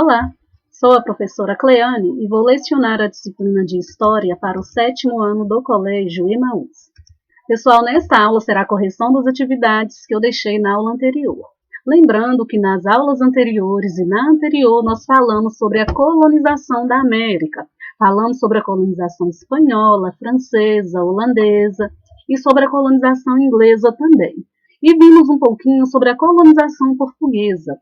Olá, sou a professora Cleane e vou lecionar a disciplina de História para o 7º ano do Colégio Emaús. Pessoal, nesta aula será a correção das atividades que eu deixei na aula anterior. Lembrando que nas aulas anteriores e na anterior nós falamos sobre a colonização da América. Falamos sobre a colonização espanhola, francesa, holandesa e sobre a colonização inglesa também. E vimos um pouquinho sobre a colonização portuguesa.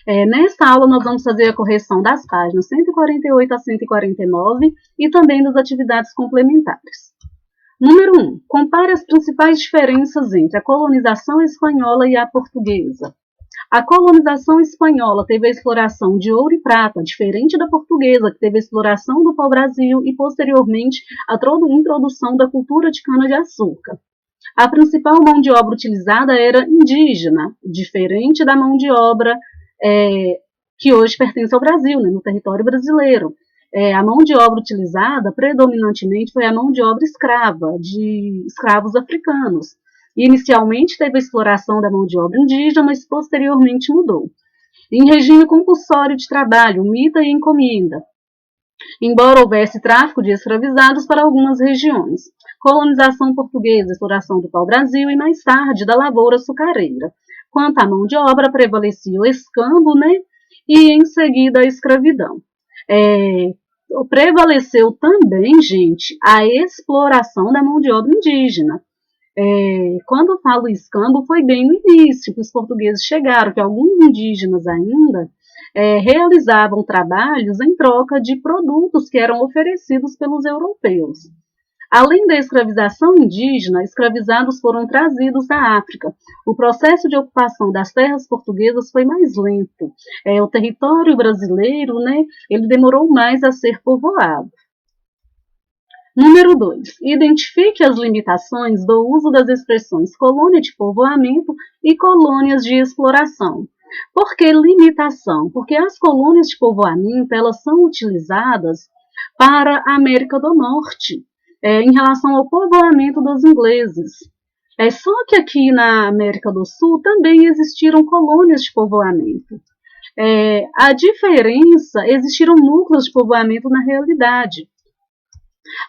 Nesta aula nós vamos fazer a correção das páginas 148 a 149 e também das atividades complementares. Número 1. Compare as principais diferenças entre a colonização espanhola e a portuguesa. A colonização espanhola teve a exploração de ouro e prata, diferente da portuguesa, que teve a exploração do pau-brasil e, posteriormente, a introdução da cultura de cana-de-açúcar. A principal mão de obra utilizada era indígena, diferente da mão de obra que hoje pertence ao Brasil, no território brasileiro. A mão de obra utilizada predominantemente foi a mão de obra escrava, de escravos africanos. Inicialmente teve a exploração da mão de obra indígena, mas posteriormente mudou. Em regime compulsório de trabalho, mita e encomenda, embora houvesse tráfico de escravizados para algumas regiões. Colonização portuguesa, exploração do pau-brasil e mais tarde da lavoura açucareira. Quanto à mão de obra, prevalecia o escambo, e em seguida a escravidão. Prevaleceu também, gente, a exploração da mão de obra indígena. Quando eu falo escambo, foi bem no início que os portugueses chegaram, que alguns indígenas ainda realizavam trabalhos em troca de produtos que eram oferecidos pelos europeus. Além da escravização indígena, escravizados foram trazidos da África. O processo de ocupação das terras portuguesas foi mais lento. O território brasileiro, ele demorou mais a ser povoado. Número 2. Identifique as limitações do uso das expressões colônia de povoamento e colônias de exploração. Por que limitação? Porque as colônias de povoamento elas são utilizadas para a América do Norte, em relação ao povoamento dos ingleses. Só que aqui na América do Sul também existiram colônias de povoamento. A diferença, existiram núcleos de povoamento na realidade.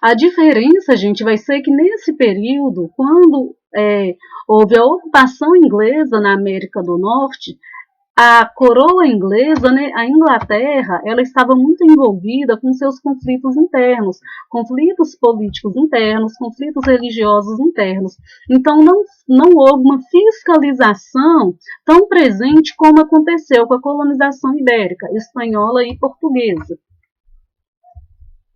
A diferença, gente, vai ser que nesse período, quando houve a ocupação inglesa na América do Norte, a coroa inglesa, a Inglaterra, ela estava muito envolvida com seus conflitos internos, conflitos políticos internos, conflitos religiosos internos. Então, não houve uma fiscalização tão presente como aconteceu com a colonização ibérica, espanhola e portuguesa.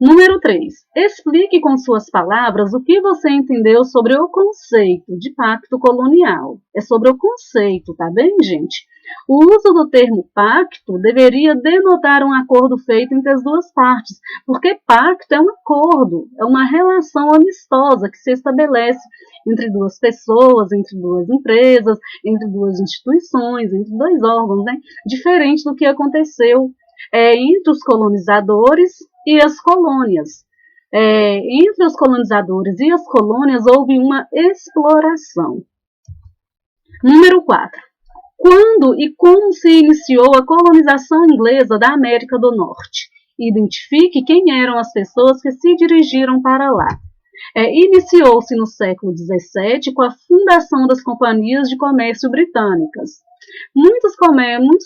Número 3. Explique com suas palavras o que você entendeu sobre o conceito de pacto colonial. É sobre o conceito, tá bem, gente? O uso do termo pacto deveria denotar um acordo feito entre as duas partes, porque pacto é um acordo, é uma relação amistosa que se estabelece entre duas pessoas, entre duas empresas, entre duas instituições, entre dois órgãos, diferente do que aconteceu entre os colonizadores e as colônias. Entre os colonizadores e as colônias houve uma exploração. Número 4. Quando e como se iniciou a colonização inglesa da América do Norte? Identifique quem eram as pessoas que se dirigiram para lá. Iniciou-se no século XVII com a fundação das companhias de comércio britânicas. Muitos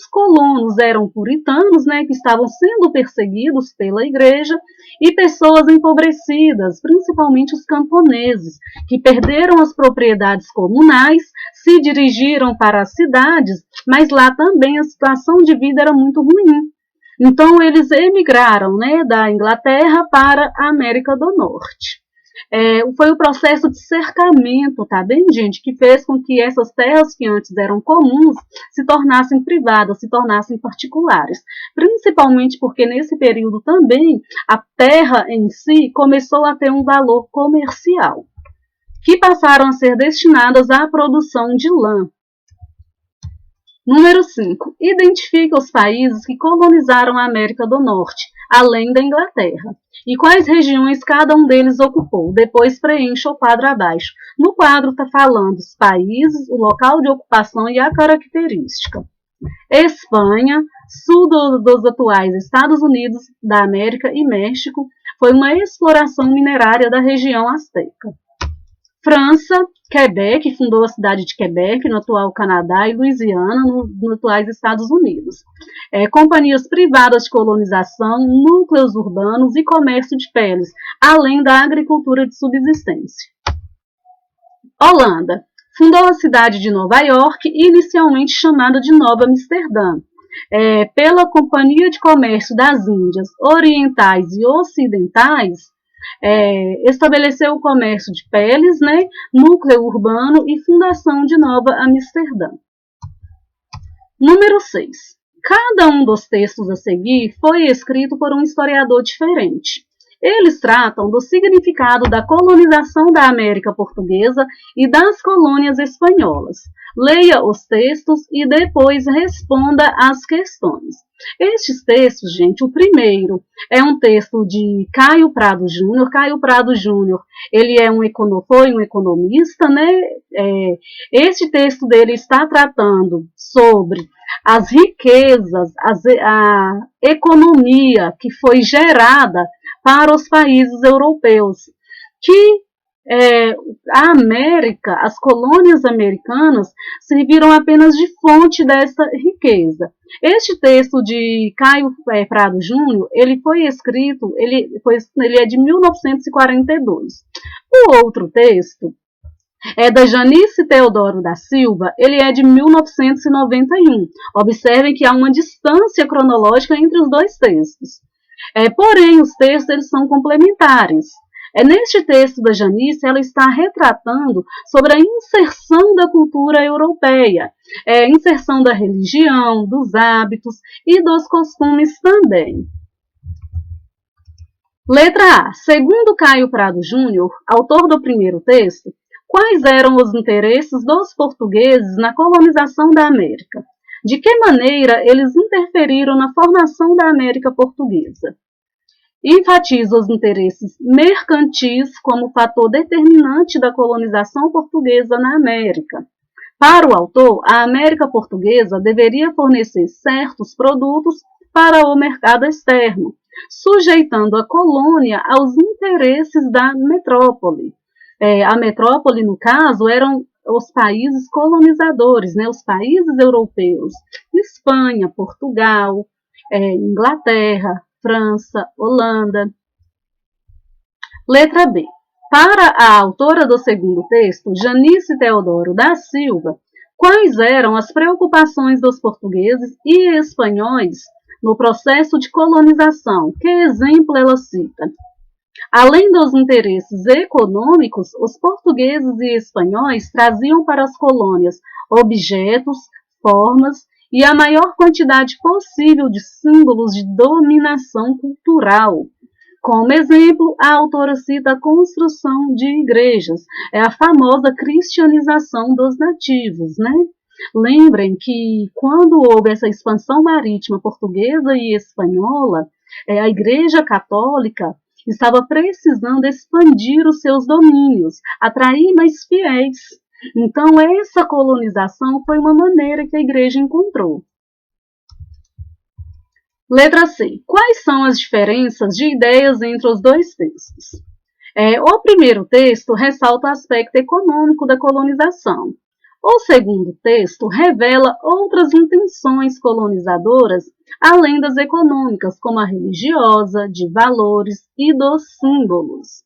colonos eram puritanos, que estavam sendo perseguidos pela igreja, e pessoas empobrecidas, principalmente os camponeses, que perderam as propriedades comunais, se dirigiram para as cidades, mas lá também a situação de vida era muito ruim. Então eles emigraram, da Inglaterra para a América do Norte. Foi o processo de cercamento, tá bem, gente, que fez com que essas terras que antes eram comuns se tornassem privadas, se tornassem particulares. Principalmente porque nesse período também a terra em si começou a ter um valor comercial, que passaram a ser destinadas à produção de lã. Número 5. Identifique os países que colonizaram a América do Norte, além da Inglaterra, e quais regiões cada um deles ocupou. Depois preencha o quadro abaixo. No quadro está falando os países, o local de ocupação e a característica. Espanha, sul dos atuais Estados Unidos da América e México, foi uma exploração minerária da região asteca. França, Quebec, fundou a cidade de Quebec, no atual Canadá, e Louisiana, nos atuais Estados Unidos. Companhias privadas de colonização, núcleos urbanos e comércio de peles, além da agricultura de subsistência. Holanda, fundou a cidade de Nova York, inicialmente chamada de Nova Amsterdã, pela Companhia de Comércio das Índias Orientais e Ocidentais, estabeleceu o comércio de peles, né, núcleo urbano e fundação de Nova Amsterdã. Número 6. Cada um dos textos a seguir foi escrito por um historiador diferente. Eles tratam do significado da colonização da América Portuguesa e das colônias espanholas. Leia os textos e depois responda às questões. Estes textos, gente, o primeiro é um texto de Caio Prado Júnior. Caio Prado Júnior, ele foi um economista, né? Este texto dele está tratando sobre as riquezas, a economia que foi gerada para os países europeus, que a América, as colônias americanas, serviram apenas de fonte dessa riqueza. Este texto de Caio Prado Júnior, ele foi escrito, ele é de 1942. O outro texto é da Janice Teodoro da Silva, ele é de 1991. Observem que há uma distância cronológica entre os dois textos. Porém, os textos eles são complementares. Neste texto da Janice, ela está retratando sobre a inserção da cultura europeia, inserção da religião, dos hábitos e dos costumes também. Letra A. Segundo Caio Prado Júnior, autor do primeiro texto, quais eram os interesses dos portugueses na colonização da América? De que maneira eles interferiram na formação da América Portuguesa? Enfatiza os interesses mercantis como fator determinante da colonização portuguesa na América. Para o autor, a América Portuguesa deveria fornecer certos produtos para o mercado externo, sujeitando a colônia aos interesses da metrópole. A metrópole, no caso, eram os países colonizadores, né, os países europeus, Espanha, Portugal, Inglaterra, França, Holanda. Letra B. Para a autora do segundo texto, Janice Teodoro da Silva, quais eram as preocupações dos portugueses e espanhóis no processo de colonização? Que exemplo ela cita? Além dos interesses econômicos, os portugueses e espanhóis traziam para as colônias objetos, formas e a maior quantidade possível de símbolos de dominação cultural. Como exemplo, a autora cita a construção de igrejas, a famosa cristianização dos nativos, né? Lembrem que quando houve essa expansão marítima portuguesa e espanhola, a Igreja Católica estava precisando expandir os seus domínios, atrair mais fiéis. Então, essa colonização foi uma maneira que a igreja encontrou. Letra C. Quais são as diferenças de ideias entre os dois textos? O primeiro texto ressalta o aspecto econômico da colonização. O segundo texto revela outras intenções colonizadoras, além das econômicas, como a religiosa, de valores e dos símbolos.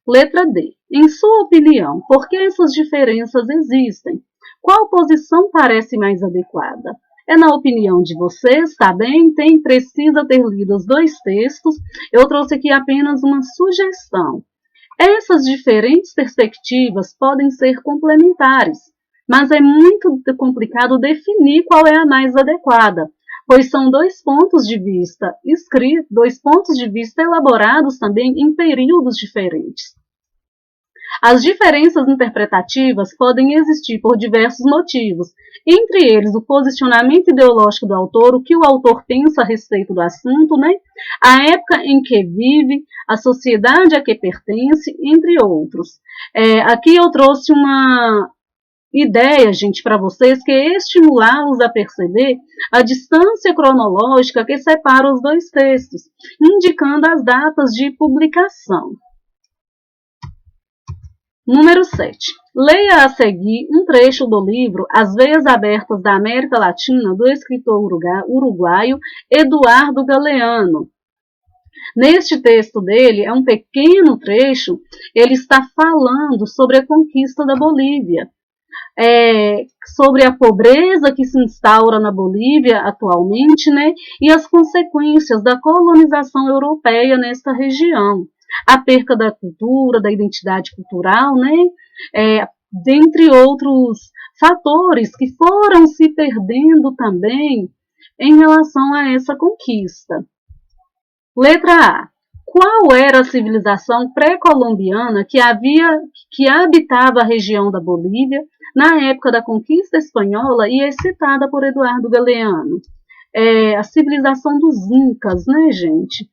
Letra D. Em sua opinião, por que essas diferenças existem? Qual posição parece mais adequada? Na opinião de vocês, tá bem? Precisa ter lido os dois textos. Eu trouxe aqui apenas uma sugestão. Essas diferentes perspectivas podem ser complementares, mas é muito complicado definir qual é a mais adequada, pois são dois pontos de vista escritos, dois pontos de vista elaborados também em períodos diferentes. As diferenças interpretativas podem existir por diversos motivos, entre eles o posicionamento ideológico do autor, o que o autor pensa a respeito do assunto, né? A época em que vive, a sociedade a que pertence, entre outros. Aqui eu trouxe Ideia, gente, para vocês, que é estimulá-los a perceber a distância cronológica que separa os dois textos, indicando as datas de publicação. Número 7. Leia a seguir um trecho do livro As Veias Abertas da América Latina, do escritor uruguaio Eduardo Galeano. Neste texto dele, é um pequeno trecho, ele está falando sobre a conquista da Bolívia, sobre a pobreza que se instaura na Bolívia atualmente, né, e as consequências da colonização europeia nesta região. A perca da cultura, da identidade cultural, né, dentre outros fatores que foram se perdendo também em relação a essa conquista. Letra A. Qual era a civilização pré-colombiana que habitava a região da Bolívia na época da conquista espanhola e é citada por Eduardo Galeano? A civilização dos Incas, né, gente?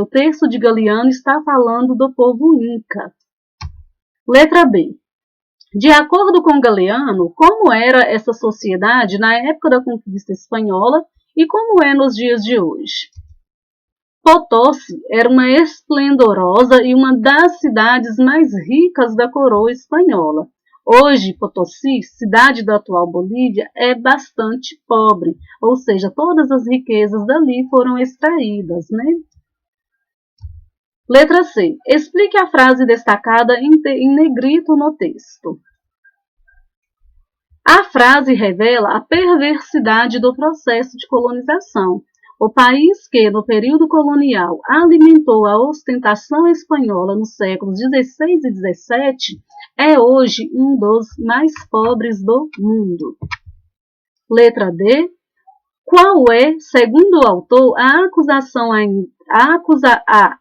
O texto de Galeano está falando do povo Inca. Letra B. De acordo com Galeano, como era essa sociedade na época da conquista espanhola e como é nos dias de hoje? Potosí era uma esplendorosa e uma das cidades mais ricas da coroa espanhola. Hoje, Potosí, cidade da atual Bolívia, é bastante pobre, ou seja, todas as riquezas dali foram extraídas, né? Letra C. Explique a frase destacada em negrito no texto. A frase revela a perversidade do processo de colonização. O país que, no período colonial, alimentou a ostentação espanhola nos séculos XVI e XVII, é hoje um dos mais pobres do mundo. Letra D. Qual é, segundo o autor, a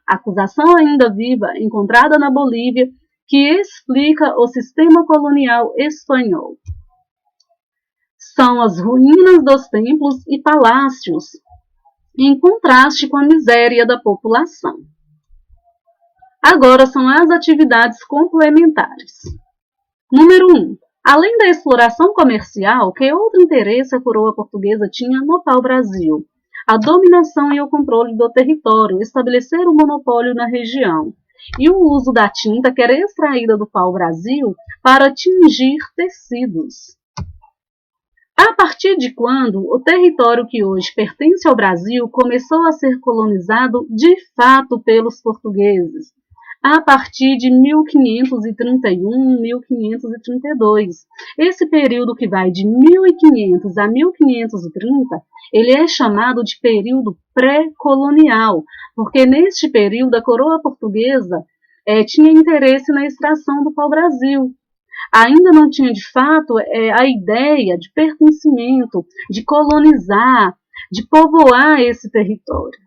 acusação ainda viva encontrada na Bolívia que explica o sistema colonial espanhol? São as ruínas dos templos e palácios, em contraste com a miséria da população. Agora são as atividades complementares. Número 1. Além da exploração comercial, que outro interesse a coroa portuguesa tinha no pau-brasil? A dominação e o controle do território, estabelecer o monopólio na região, e o uso da tinta que era extraída do pau-brasil para tingir tecidos. A partir de quando o território que hoje pertence ao Brasil começou a ser colonizado de fato pelos portugueses? A partir de 1531, 1532. Esse período que vai de 1500 a 1530, ele é chamado de período pré-colonial, porque neste período a coroa portuguesa tinha interesse na extração do pau-brasil. Ainda não tinha de fato a ideia de pertencimento, de colonizar, de povoar esse território.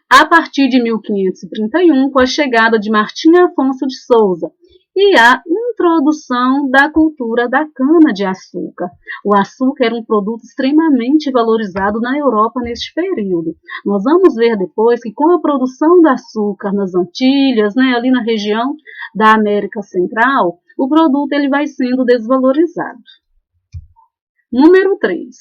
A partir de 1531, com a chegada de Martim Afonso de Souza e a introdução da cultura da cana-de-açúcar. O açúcar era um produto extremamente valorizado na Europa neste período. Nós vamos ver depois que com a produção do açúcar nas Antilhas, né, ali na região da América Central, o produto ele vai sendo desvalorizado. Número 3.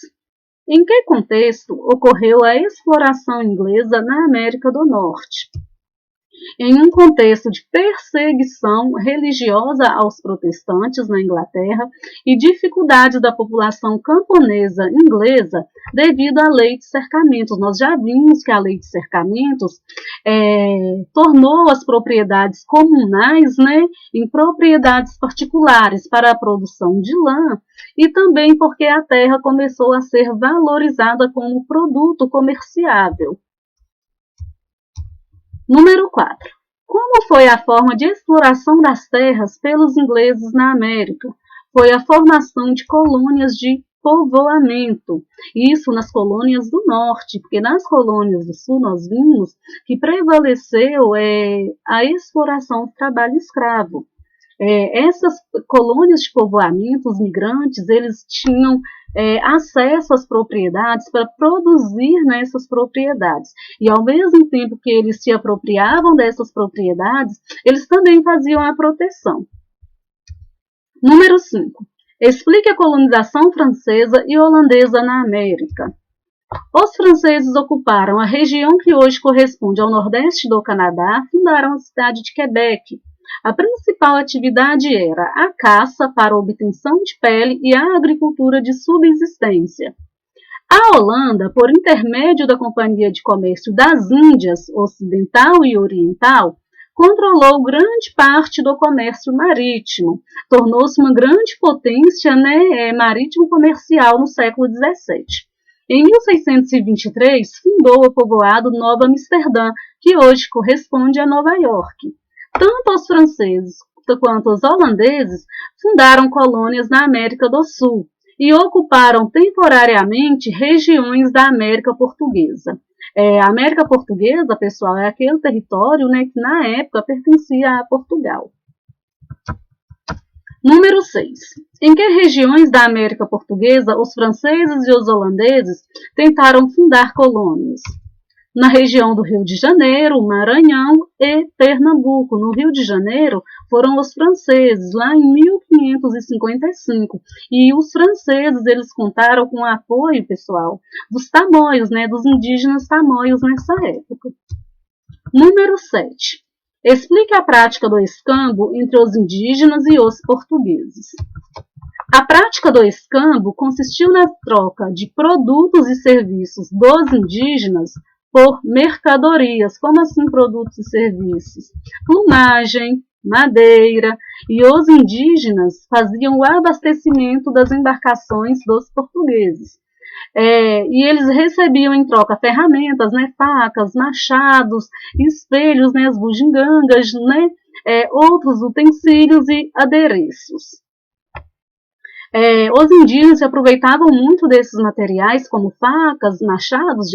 Em que contexto ocorreu a exploração inglesa na América do Norte? Em um contexto de perseguição religiosa aos protestantes na Inglaterra e dificuldades da população camponesa inglesa devido à lei de cercamentos. Nós já vimos que a lei de cercamentos tornou as propriedades comunais, né, em propriedades particulares para a produção de lã e também porque a terra começou a ser valorizada como produto comerciável. Número 4. Como foi a forma de exploração das terras pelos ingleses na América? Foi a formação de colônias de povoamento. Isso nas colônias do norte, porque nas colônias do sul nós vimos que prevaleceu a exploração do trabalho escravo. Essas colônias de povoamento, os migrantes, eles tinham acesso às propriedades para produzir nessas propriedades. E ao mesmo tempo que eles se apropriavam dessas propriedades, eles também faziam a proteção. Número 5. Explique a colonização francesa e holandesa na América. Os franceses ocuparam a região que hoje corresponde ao nordeste do Canadá, fundaram a cidade de Quebec. A principal atividade era a caça para a obtenção de pele e a agricultura de subsistência. A Holanda, por intermédio da Companhia de Comércio das Índias Ocidental e Oriental, controlou grande parte do comércio marítimo, tornou-se uma grande potência marítimo comercial no século XVII. Em 1623, fundou o povoado Nova Amsterdã, que hoje corresponde a Nova York. Tanto os franceses quanto os holandeses fundaram colônias na América do Sul e ocuparam temporariamente regiões da América Portuguesa. A América Portuguesa, pessoal, é aquele território que na época pertencia a Portugal. Número 6. Em que regiões da América Portuguesa os franceses e os holandeses tentaram fundar colônias? Na região do Rio de Janeiro, Maranhão e Pernambuco. No Rio de Janeiro foram os franceses, lá em 1555. E os franceses, eles contaram com o apoio, pessoal, dos tamoios, dos indígenas tamoios nessa época. Número 7. Explique a prática do escambo entre os indígenas e os portugueses. A prática do escambo consistiu na troca de produtos e serviços dos indígenas por mercadorias. Como assim produtos e serviços? Plumagem, madeira, e os indígenas faziam o abastecimento das embarcações dos portugueses. E eles recebiam em troca ferramentas, facas, machados, espelhos, as bugigangas, outros utensílios e adereços. Os indígenas se aproveitavam muito desses materiais, como facas, machados,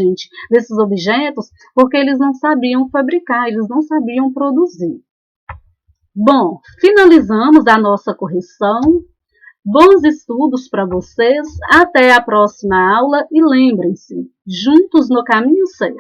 desses objetos, porque eles não sabiam fabricar, eles não sabiam produzir. Bom, finalizamos a nossa correção. Bons estudos para vocês, até a próxima aula e lembrem-se, juntos no caminho certo.